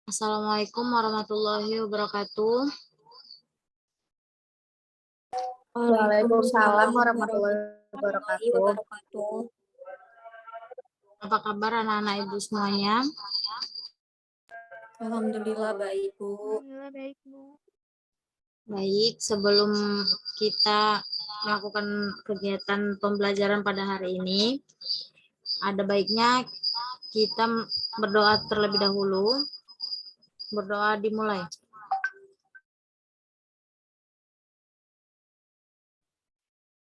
Assalamualaikum warahmatullahi wabarakatuh. Waalaikumsalam warahmatullahi wabarakatuh. Apa kabar anak-anak ibu semuanya? Alhamdulillah baik, Bu. Alhamdulillah baik, Bu. Baik, sebelum kita melakukan kegiatan pembelajaran pada hari ini, ada baiknya kita berdoa terlebih dahulu. Berdoa dimulai.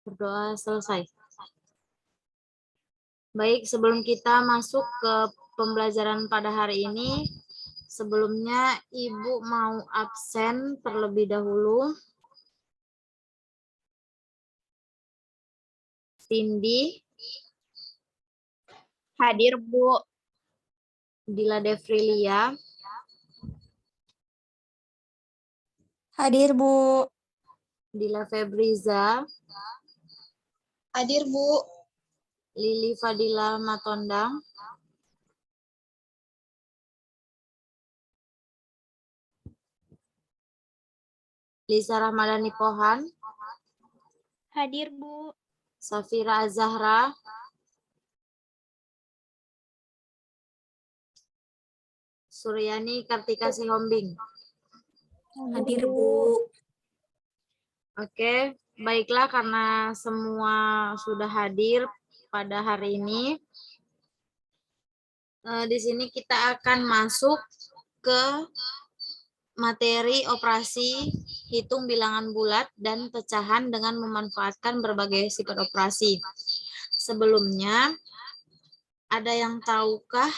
Berdoa selesai. Baik, sebelum kita masuk ke pembelajaran pada hari ini, sebelumnya Ibu mau absen terlebih dahulu. Cindy. Hadir, Bu. Dila Devrilia. Hadir, Bu. Dila Febriza. Hadir, Bu. Lili Fadila Matondang. Lisa Rahmadani Pohan. Hadir, Bu. Safira Azahra. Suryani Kartika Sihombing. Hadir, Bu. Oke, baiklah karena semua sudah hadir pada hari ini. Di sini kita akan masuk ke materi operasi hitung bilangan bulat dan pecahan dengan memanfaatkan berbagai sifat operasi. Sebelumnya, ada yang tahukah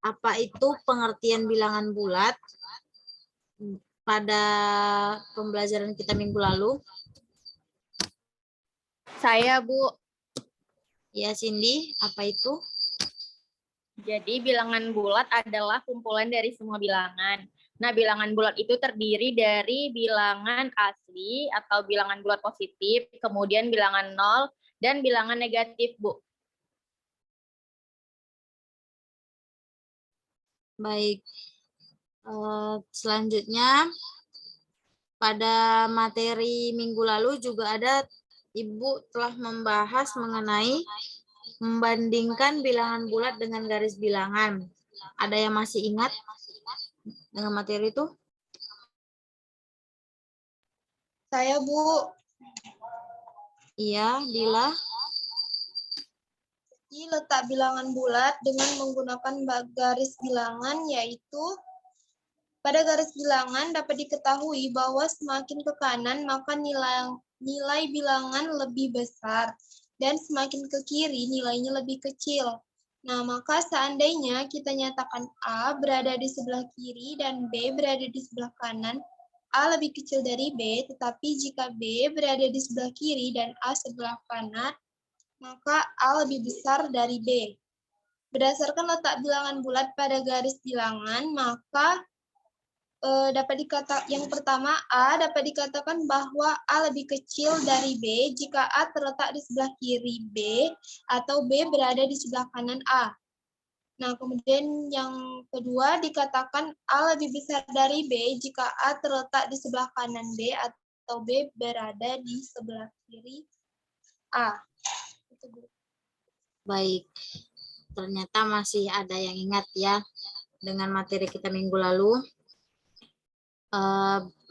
apa itu pengertian bilangan bulat pada pembelajaran kita minggu lalu? Saya, Bu. Ya, Cindy, apa itu? Jadi bilangan bulat adalah kumpulan dari semua bilangan. Nah, bilangan bulat itu terdiri dari bilangan asli atau bilangan bulat positif, kemudian bilangan nol, dan bilangan negatif, Bu. Baik. Selanjutnya, pada materi minggu lalu juga ada Ibu telah membahas mengenai membandingkan bilangan bulat dengan garis bilangan. Ada yang masih ingat dengan materi itu? Saya, Bu. Iya, Dila. Jadi letak bilangan bulat dengan menggunakan garis bilangan yaitu pada garis bilangan dapat diketahui bahwa semakin ke kanan maka nilai bilangan lebih besar dan semakin ke kiri nilainya lebih kecil. Nah, maka seandainya kita nyatakan A berada di sebelah kiri dan B berada di sebelah kanan, A lebih kecil dari B, tetapi jika B berada di sebelah kiri dan A sebelah kanan, maka A lebih besar dari B. Berdasarkan letak bilangan bulat pada garis bilangan, maka yang pertama A dapat dikatakan bahwa A lebih kecil dari B jika A terletak di sebelah kiri B atau B berada di sebelah kanan A. Nah, kemudian yang kedua dikatakan A lebih besar dari B jika A terletak di sebelah kanan B atau B berada di sebelah kiri A. Baik, ternyata masih ada yang ingat ya dengan materi kita minggu lalu.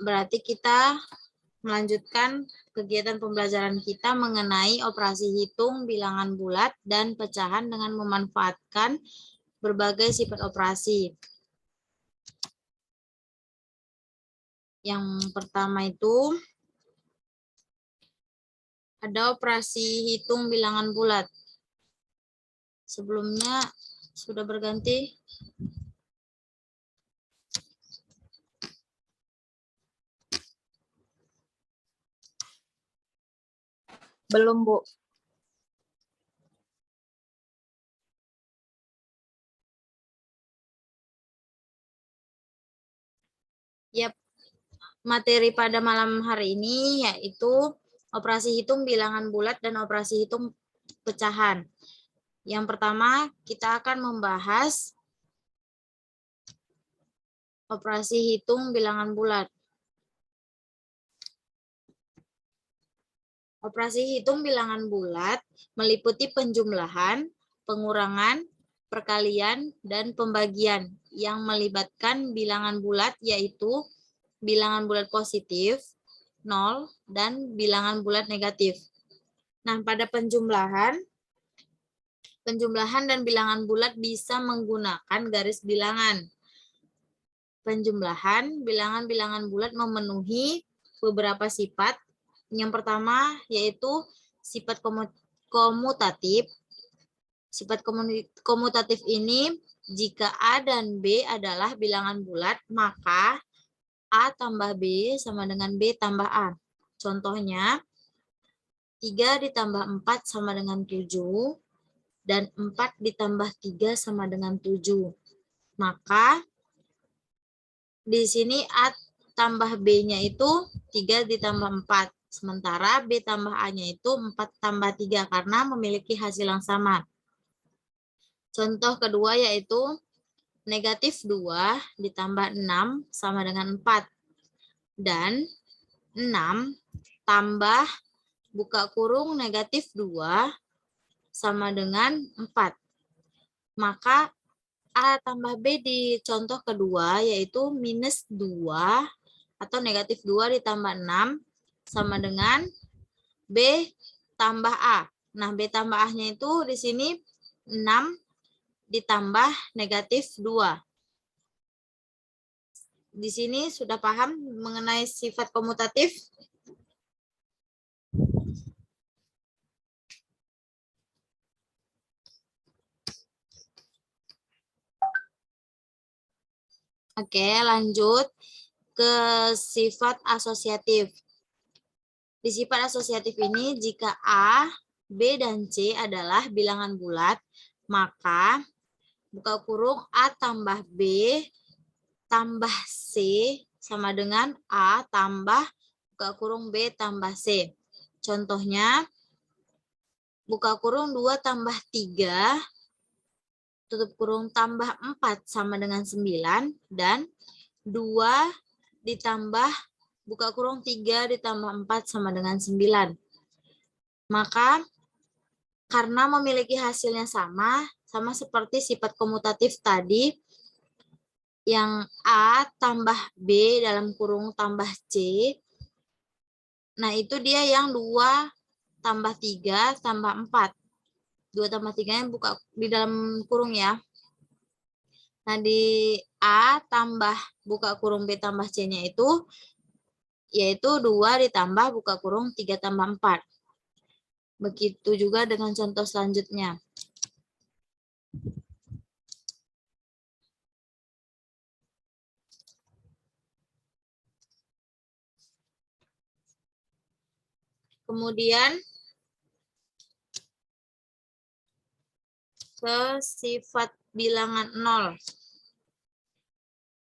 Berarti kita melanjutkan kegiatan pembelajaran kita mengenai operasi hitung bilangan bulat dan pecahan dengan memanfaatkan berbagai sifat operasi. Yang pertama itu ada operasi hitung bilangan bulat. Sebelumnya sudah berganti. Belum, Bu. Yap, materi pada malam hari ini yaitu operasi hitung bilangan bulat dan operasi hitung pecahan. Yang pertama, kita akan membahas Operasi hitung bilangan bulat. Operasi hitung bilangan bulat meliputi penjumlahan, pengurangan, perkalian, dan pembagian yang melibatkan bilangan bulat yaitu bilangan bulat positif, 0, dan bilangan bulat negatif. Nah, pada penjumlahan dan bilangan bulat bisa menggunakan garis bilangan. Penjumlahan bilangan-bilangan bulat memenuhi beberapa sifat. Yang pertama yaitu sifat komutatif. Sifat komutatif ini jika A dan B adalah bilangan bulat, maka A tambah B sama dengan B tambah A. Contohnya, 3 ditambah 4 sama dengan 7, dan 4 ditambah 3 sama dengan 7. Maka di sini A tambah B-nya itu 3 ditambah 4. Sementara B tambah A-nya itu 4 tambah 3 karena memiliki hasil yang sama. Contoh kedua yaitu negatif 2 ditambah 6 sama dengan 4. Dan 6 tambah buka kurung negatif 2 sama dengan 4. Maka A tambah B di contoh kedua yaitu minus 2 atau negatif 2 ditambah 6 sama dengan B tambah A. Nah, B tambah A-nya itu di sini 6 ditambah negatif 2. Di sini sudah paham mengenai sifat komutatif? Oke, lanjut ke sifat asosiatif. Di sifat asosiatif ini, jika A, B, dan C adalah bilangan bulat, maka buka kurung A tambah B tambah C sama dengan A tambah buka kurung B tambah C. Contohnya, buka kurung 2 tambah 3, tutup kurung tambah 4 sama dengan 9, dan 2 ditambah buka kurung 3 ditambah 4 sama dengan 9. Maka karena memiliki hasilnya sama seperti sifat komutatif tadi, yang A tambah B dalam kurung tambah C, nah itu dia yang 2 tambah 3 tambah 4. 2 tambah 3-nya buka di dalam kurung ya. Nah, di A tambah buka kurung B tambah C-nya itu yaitu 2 ditambah buka kurung 3 tambah 4. Begitu juga dengan contoh selanjutnya. Kemudian ke sifat bilangan 0.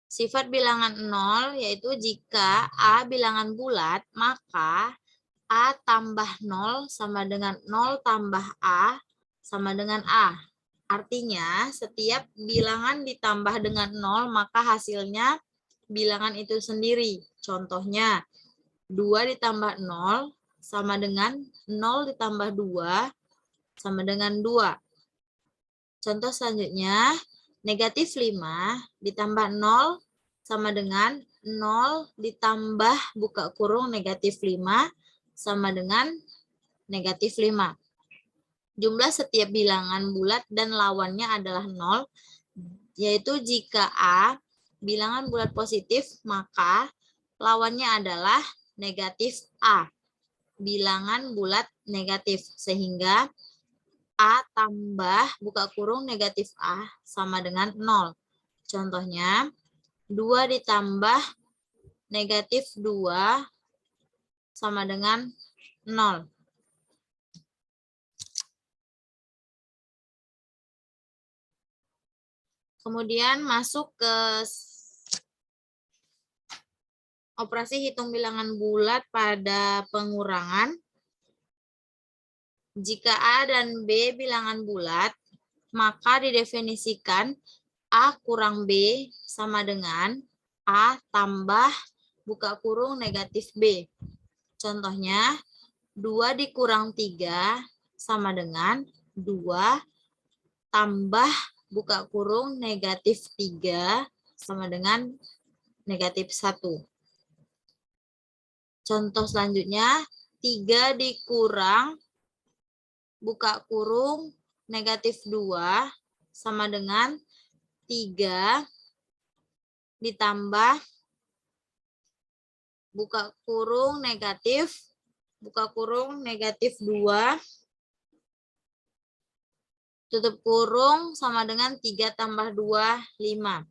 Sifat bilangan 0 yaitu jika A bilangan bulat, maka A tambah 0 sama dengan 0 tambah A sama dengan A. Artinya, setiap bilangan ditambah dengan 0, maka hasilnya bilangan itu sendiri. Contohnya, 2 ditambah 0 sama dengan 0 ditambah 2 sama dengan 2. Contoh selanjutnya, negatif 5 ditambah 0 sama dengan 0 ditambah buka kurung negatif 5 sama dengan negatif 5. Jumlah setiap bilangan bulat dan lawannya adalah 0, yaitu jika A bilangan bulat positif, maka lawannya adalah negatif A, bilangan bulat negatif, sehingga A tambah buka kurung negatif A sama dengan 0. Contohnya, 2 ditambah negatif 2 sama dengan 0. Kemudian masuk ke operasi hitung bilangan bulat pada pengurangan. Jika A dan B bilangan bulat, maka didefinisikan A kurang B sama dengan A tambah buka kurung negatif B. Contohnya, 2 dikurang 3 sama dengan 2 tambah buka kurung negatif 3 sama dengan negatif 1. Contoh selanjutnya, 3 dikurang buka kurung negatif 2 sama dengan 3 ditambah buka kurung negatif 2 tutup kurung sama dengan 3 tambah 2, 5.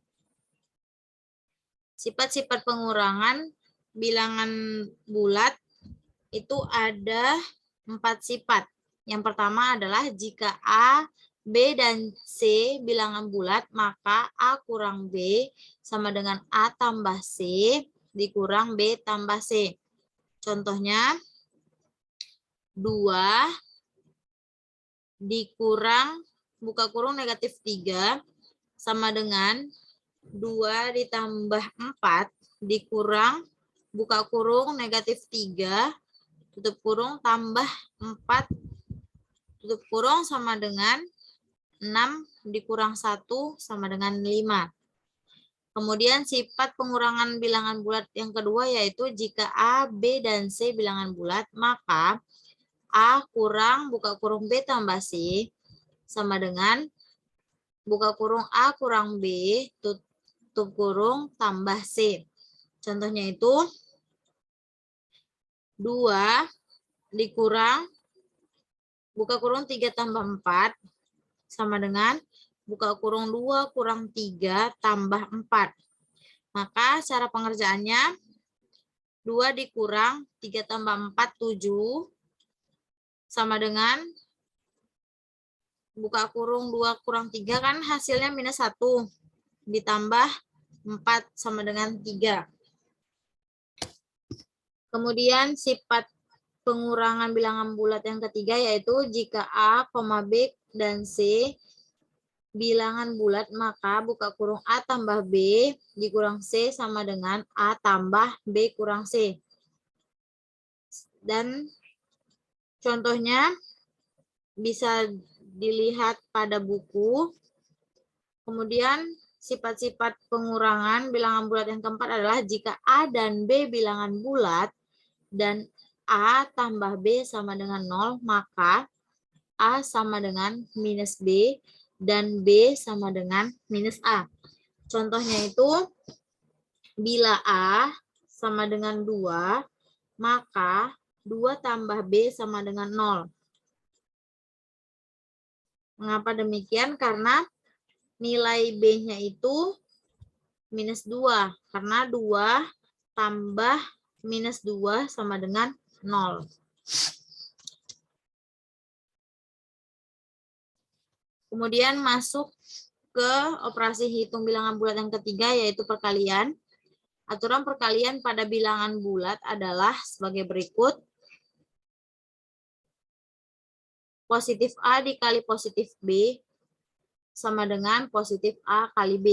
Sifat-sifat pengurangan bilangan bulat itu ada 4 sifat. Yang pertama adalah jika A, B, dan C bilangan bulat, maka A kurang B sama dengan A tambah C dikurang B tambah C. Contohnya, 2 dikurang buka kurung negatif 3 sama dengan 2 ditambah 4 dikurang buka kurung negatif 3 tutup kurung tambah 4 tutup kurung sama dengan 6 dikurang 1 sama dengan 5. Kemudian sifat pengurangan bilangan bulat yang kedua yaitu jika A, B, dan C bilangan bulat, maka A kurang buka kurung B tambah C sama dengan buka kurung A kurang B tutup kurung tambah C. Contohnya itu 2 dikurang buka kurung 3 tambah 4 sama dengan buka kurung 2 kurang 3 tambah 4. Maka cara pengerjaannya 2 dikurang 3 tambah 4, 7 sama dengan buka kurung 2 kurang 3 kan hasilnya minus 1 ditambah 4 sama dengan 3. Kemudian sifat pengurangan bilangan bulat yang ketiga yaitu jika A, B, dan C bilangan bulat, maka buka kurung A tambah B dikurang C sama dengan A tambah B kurang C. Dan contohnya bisa dilihat pada buku. Kemudian sifat-sifat pengurangan bilangan bulat yang keempat adalah jika A dan B bilangan bulat dan A tambah B sama dengan 0, maka A sama dengan minus B dan B sama dengan minus A. Contohnya itu, bila A sama dengan 2, maka 2 tambah B sama dengan 0. Mengapa demikian? Karena nilai B-nya itu minus 2. Karena 2 tambah minus 2 sama dengan 0. Kemudian masuk ke operasi hitung bilangan bulat yang ketiga yaitu perkalian. Aturan perkalian pada bilangan bulat adalah sebagai berikut. Positif A dikali positif B sama dengan positif A kali B.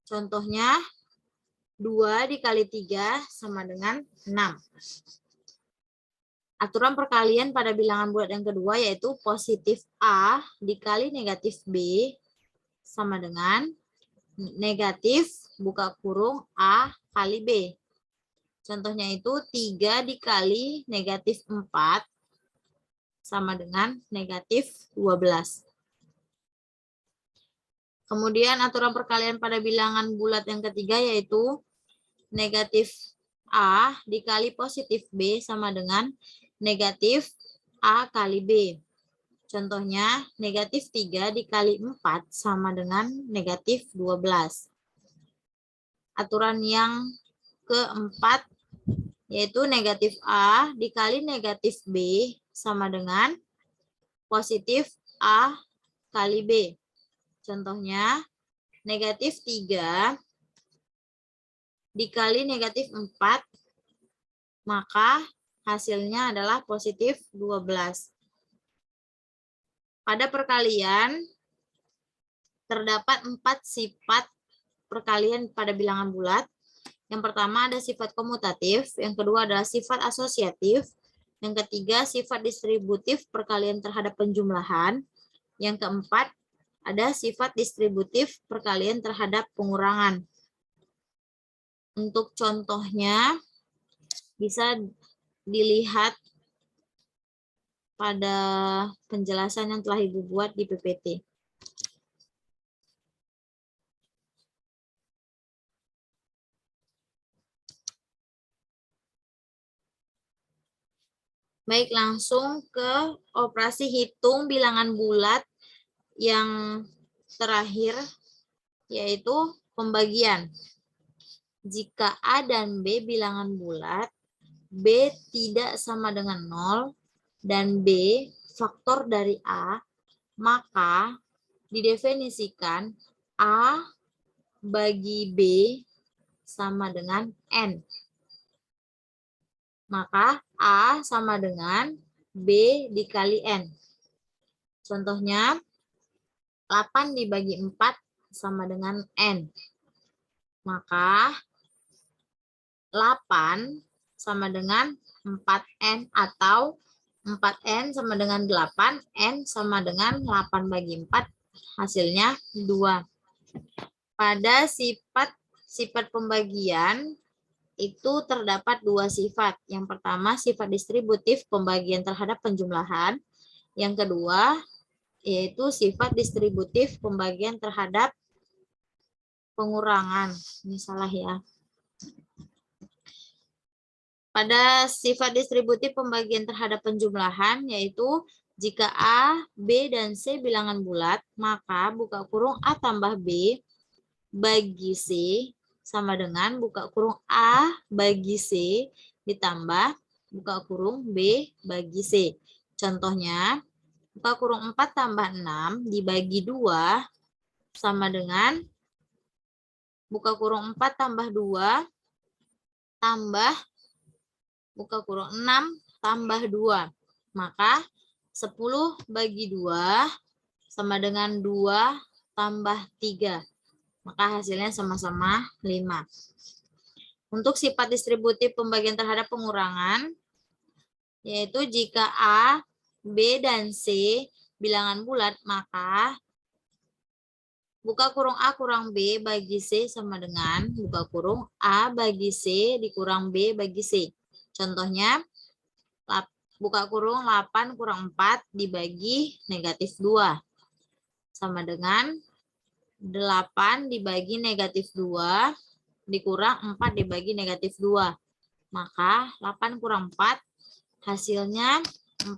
Contohnya 2 dikali 3 sama dengan 6. Aturan perkalian pada bilangan bulat yang kedua yaitu positif A dikali negatif B sama dengan negatif buka kurung A kali B. Contohnya itu 3 dikali negatif 4 sama dengan negatif 12. Kemudian aturan perkalian pada bilangan bulat yang ketiga yaitu negatif A dikali positif B sama dengan negatif A kali B. Contohnya negatif 3 dikali 4 sama dengan negatif 12. Aturan yang keempat yaitu negatif A dikali negatif B sama dengan positif A kali B. Contohnya negatif 3 dikali negatif 4, maka hasilnya adalah positif 12. Pada perkalian terdapat 4 sifat perkalian pada bilangan bulat. Yang pertama ada sifat komutatif, yang kedua adalah sifat asosiatif, yang ketiga sifat distributif perkalian terhadap penjumlahan, yang keempat ada sifat distributif perkalian terhadap pengurangan. Untuk contohnya bisa dilihat pada penjelasan yang telah Ibu buat di PPT. Baik, langsung ke operasi hitung bilangan bulat yang terakhir, yaitu pembagian. Jika A dan B bilangan bulat, B tidak sama dengan 0, dan B faktor dari A, maka didefinisikan A bagi B sama dengan N. Maka A sama dengan B dikali N. Contohnya, 8 dibagi 4 sama dengan N. Maka 8 sama dengan 4N atau 4N sama dengan 8, N sama dengan 8 bagi 4, hasilnya 2. Pada sifat pembagian, itu terdapat 2 sifat. Yang pertama sifat distributif pembagian terhadap penjumlahan. Yang kedua yaitu sifat distributif pembagian terhadap pengurangan. Ini salah ya. Pada sifat distributif pembagian terhadap penjumlahan yaitu jika A, B, dan C bilangan bulat, maka buka kurung A tambah B bagi C sama dengan buka kurung A bagi C ditambah buka kurung B bagi C. Contohnya, buka kurung 4 tambah 6 dibagi 2 sama dengan buka kurung 4 tambah 2 tambah buka kurung 6 tambah 2. Maka 10 bagi 2 sama dengan 2 tambah 3. Maka hasilnya sama-sama 5. Untuk sifat distributif pembagian terhadap pengurangan, yaitu jika A, B, dan C bilangan bulat, maka buka kurung A kurang B bagi C sama dengan buka kurung A bagi C dikurang B bagi C. Contohnya, buka kurung 8 kurang 4 dibagi negatif 2. Sama dengan 8 dibagi negatif 2 dikurang 4 dibagi negatif 2. Maka 8 kurang 4 hasilnya 4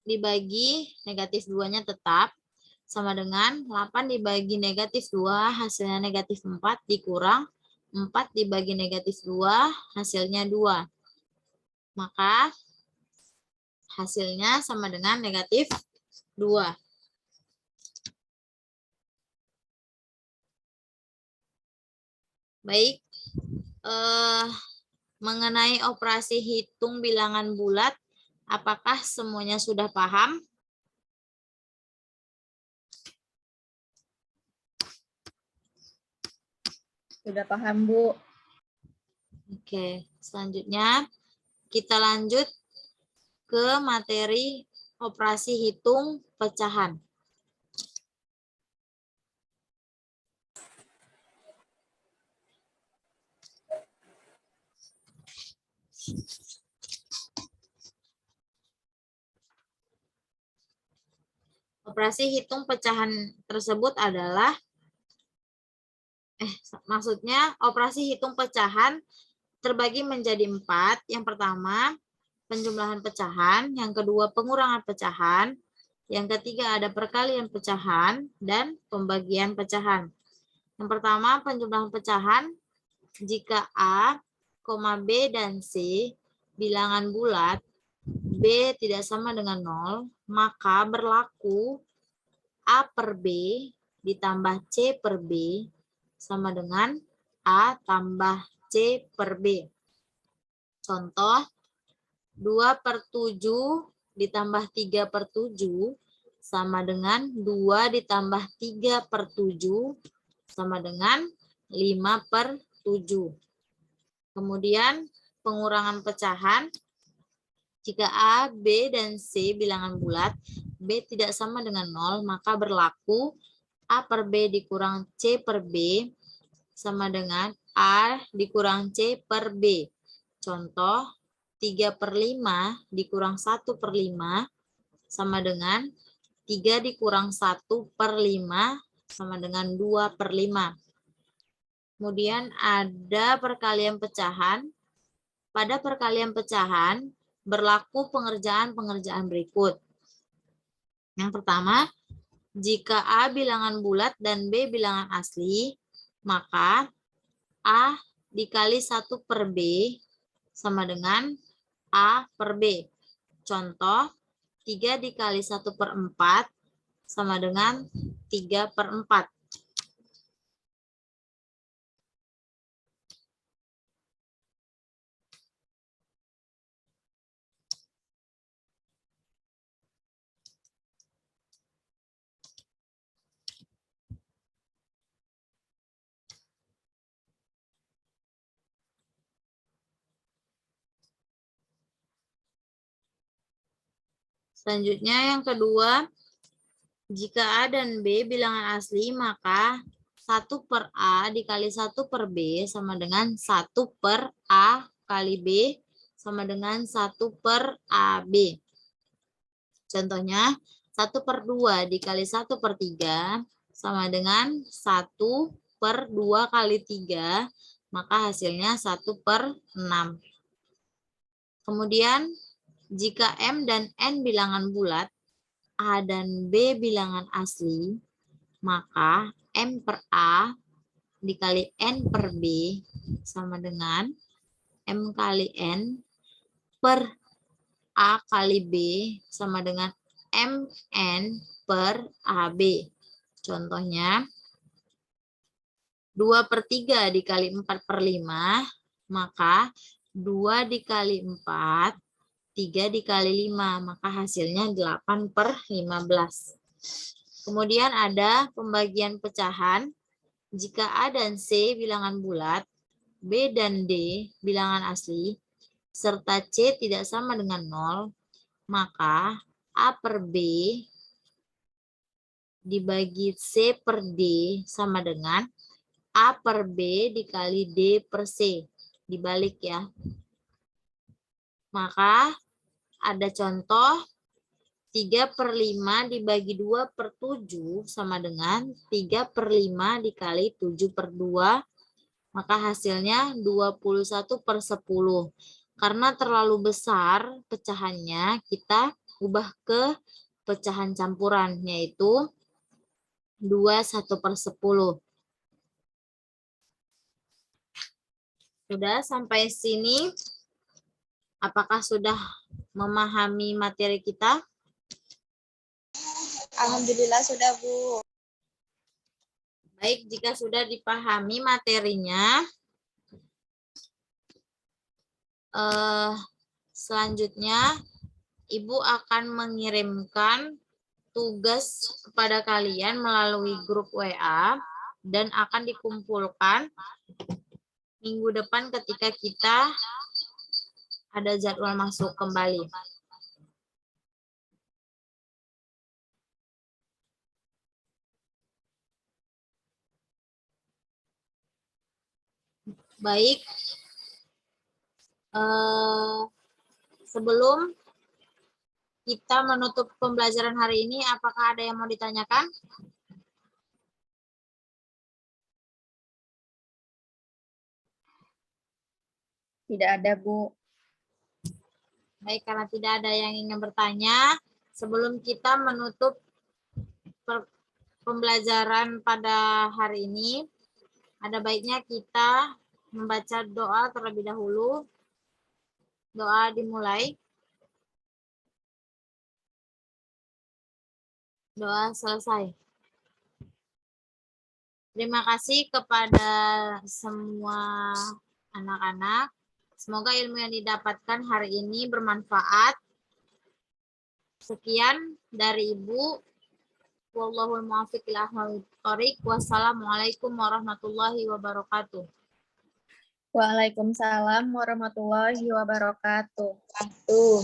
dibagi negatif 2-nya tetap sama dengan 8 dibagi negatif 2 hasilnya negatif 4 dikurang 4 dibagi negatif 2 hasilnya 2. Maka hasilnya sama dengan negatif 2. Baik, mengenai operasi hitung bilangan bulat, apakah semuanya sudah paham? Sudah paham, Bu. Oke, selanjutnya kita lanjut ke materi operasi hitung pecahan. Operasi hitung pecahan tersebut adalah maksudnya operasi hitung pecahan terbagi menjadi 4. Yang pertama, penjumlahan pecahan, yang kedua pengurangan pecahan, yang ketiga ada perkalian pecahan dan pembagian pecahan. Yang pertama, penjumlahan pecahan. Jika A, B, dan C bilangan bulat, B tidak sama dengan 0, maka berlaku A per B ditambah C per B sama dengan A tambah C per B. Contoh, 2/7 ditambah 3/7 sama dengan 2 ditambah 3/7 sama dengan 5/7. Kemudian pengurangan pecahan, jika A, B, dan C bilangan bulat, B tidak sama dengan 0, maka berlaku A per B dikurang C per B sama dengan A dikurang C per B. Contoh, 3/5 dikurang 1/5 sama dengan 3 dikurang 1/5 sama dengan 2/5. Kemudian ada perkalian pecahan. Pada perkalian pecahan, berlaku pengerjaan-pengerjaan berikut. Yang pertama, jika A bilangan bulat dan B bilangan asli, maka A dikali 1 per B sama dengan A per B. Contoh, 3 dikali 1/4 sama dengan 3/4. Selanjutnya yang kedua, jika A dan B bilangan asli, maka 1 per A dikali 1 per B sama dengan 1 per A kali B sama dengan 1 per AB. Contohnya, 1 per 2 dikali 1 per 3 sama dengan 1 per 2 kali 3, maka hasilnya 1 per 6. Kemudian, jika M dan N bilangan bulat, A dan B bilangan asli, maka M per A dikali N per B sama dengan M kali N per A kali B sama dengan MN per AB. Contohnya, 2/3 dikali 4/5, maka 2 dikali 4, 3 dikali 5, maka hasilnya 8/15. Kemudian ada pembagian pecahan. Jika A dan C bilangan bulat, B dan D bilangan asli, serta C tidak sama dengan 0, maka A per B dibagi C per D sama dengan A per B dikali D per C. Dibalik ya. Maka ada contoh 3/5 dibagi 2/7 sama dengan 3/5 dikali 7/2, maka hasilnya 21/10. Karena terlalu besar pecahannya, kita ubah ke pecahan campuran, yaitu 21/10. Sudah sampai sini? Apakah sudah memahami materi kita? Alhamdulillah sudah, Bu. Baik, jika sudah dipahami materinya, selanjutnya Ibu akan mengirimkan tugas kepada kalian melalui grup WA dan akan dikumpulkan minggu depan ketika kita ada jadwal masuk kembali. Baik, sebelum kita menutup pembelajaran hari ini, apakah ada yang mau ditanyakan? Tidak ada, Bu. Baik, karena tidak ada yang ingin bertanya, sebelum kita menutup pembelajaran pada hari ini, ada baiknya kita membaca doa terlebih dahulu. Doa dimulai. Doa selesai. Terima kasih kepada semua anak-anak. Semoga ilmu yang didapatkan hari ini bermanfaat. Sekian dari Ibu. Wallahul muwaffiq ila aqwamit thoriq. Wassalamualaikum warahmatullahi wabarakatuh. Waalaikumsalam warahmatullahi wabarakatuh. Tuh.